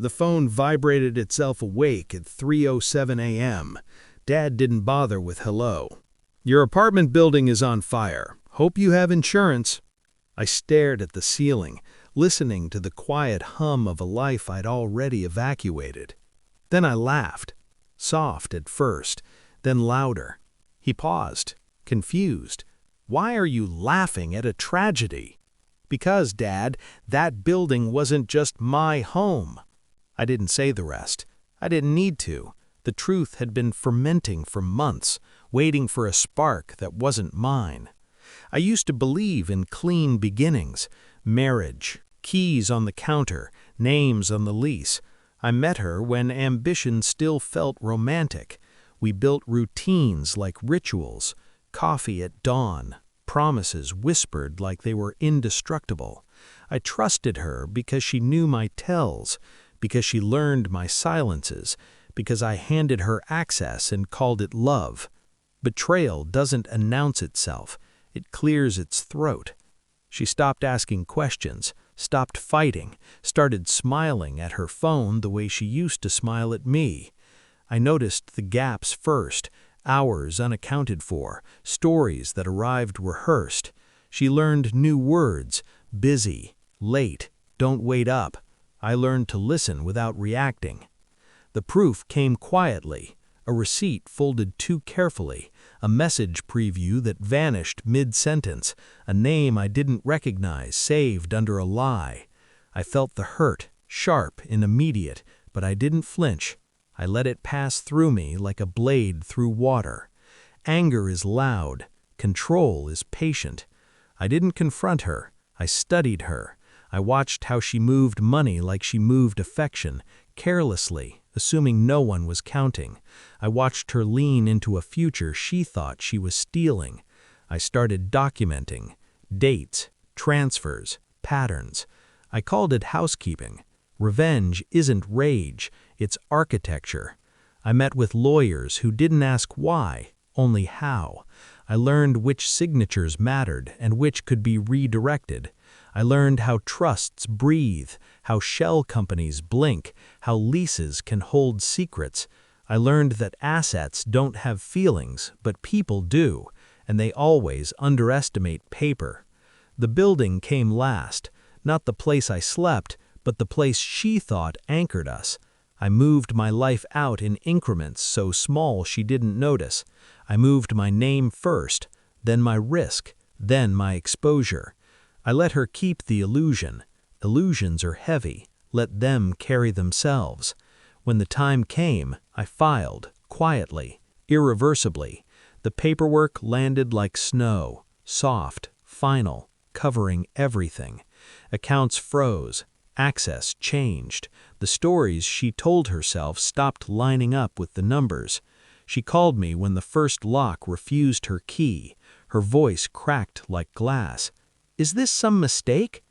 The phone vibrated itself awake at 3:07 a.m. Dad didn't bother with hello. "Your apartment building is on fire. Hope you have insurance." I stared at the ceiling, listening to the quiet hum of a life I'd already evacuated. Then I laughed, soft at first, then louder. He paused, confused. "Why are you laughing at a tragedy?" "Because, Dad, that building wasn't just my home." I didn't say the rest. I didn't need to. The truth had been fermenting for months, waiting for a spark that wasn't mine. I used to believe in clean beginnings, marriage, keys on the counter, names on the lease. I met her when ambition still felt romantic. We built routines like rituals, coffee at dawn, promises whispered like they were indestructible. I trusted her because she knew my tells, because she learned my silences, because I handed her access and called it love. Betrayal doesn't announce itself. It clears its throat. She stopped asking questions, stopped fighting, started smiling at her phone the way she used to smile at me. I noticed the gaps first, hours unaccounted for, stories that arrived rehearsed. She learned new words, busy, late, don't wait up. I learned to listen without reacting. The proof came quietly, a receipt folded too carefully, a message preview that vanished mid-sentence, a name I didn't recognize saved under a lie. I felt the hurt, sharp and immediate, but I didn't flinch. I let it pass through me like a blade through water. Anger is loud, control is patient. I didn't confront her, I studied her. I watched how she moved money like she moved affection, carelessly, assuming no one was counting. I watched her lean into a future she thought she was stealing. I started documenting dates, transfers, patterns. I called it housekeeping. Revenge isn't rage, it's architecture. I met with lawyers who didn't ask why, only how. I learned which signatures mattered and which could be redirected. I learned how trusts breathe, how shell companies blink, how leases can hold secrets. I learned that assets don't have feelings, but people do, and they always underestimate paper. The building came last, not the place I slept, but the place she thought anchored us. I moved my life out in increments so small she didn't notice. I moved my name first, then my risk, then my exposure. I let her keep the illusion. Illusions are heavy. Let them carry themselves. When the time came, I filed, quietly, irreversibly. The paperwork landed like snow, soft, final, covering everything. Accounts froze. Access changed. The stories she told herself stopped lining up with the numbers. She called me when the first lock refused her key. Her voice cracked like glass. "Is this some mistake?"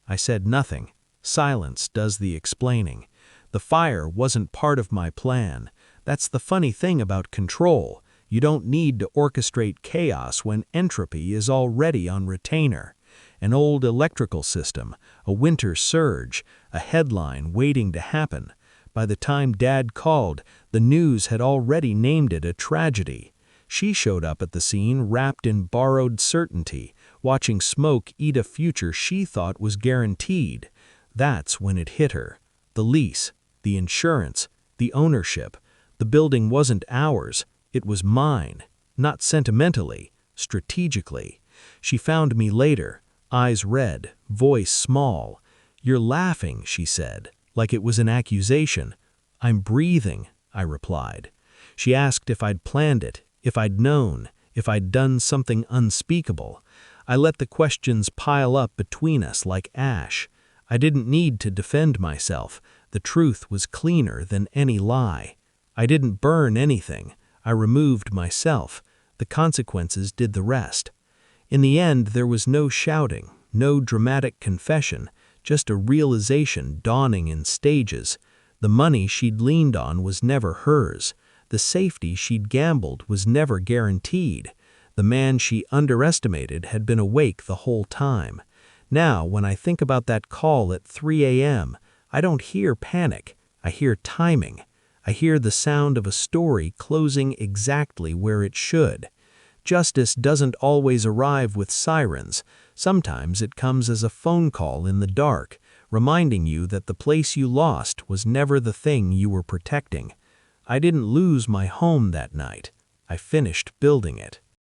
I said nothing. Silence does the explaining. The fire wasn't part of my plan. That's the funny thing about control. You don't need to orchestrate chaos when entropy is already on retainer. An old electrical system, a winter surge, a headline waiting to happen. By the time Dad called, the news had already named it a tragedy. She showed up at the scene wrapped in borrowed certainty, watching smoke eat a future she thought was guaranteed. That's when it hit her. The lease, the insurance, the ownership. The building wasn't ours, it was mine. Not sentimentally, strategically. She found me later, eyes red, voice small. "You're laughing," she said, like it was an accusation. "I'm breathing," I replied. She asked if I'd planned it, if I'd known, if I'd done something unspeakable. I let the questions pile up between us like ash. I didn't need to defend myself. The truth was cleaner than any lie. I didn't burn anything. I removed myself. The consequences did the rest. In the end, there was no shouting, no dramatic confession, just a realization dawning in stages. The money she'd leaned on was never hers. The safety she'd gambled was never guaranteed. The man she underestimated had been awake the whole time. Now, when I think about that call at 3 a.m., I don't hear panic. I hear timing. I hear the sound of a story closing exactly where it should. Justice doesn't always arrive with sirens. Sometimes it comes as a phone call in the dark, reminding you that the place you lost was never the thing you were protecting. I didn't lose my home that night. I finished building it.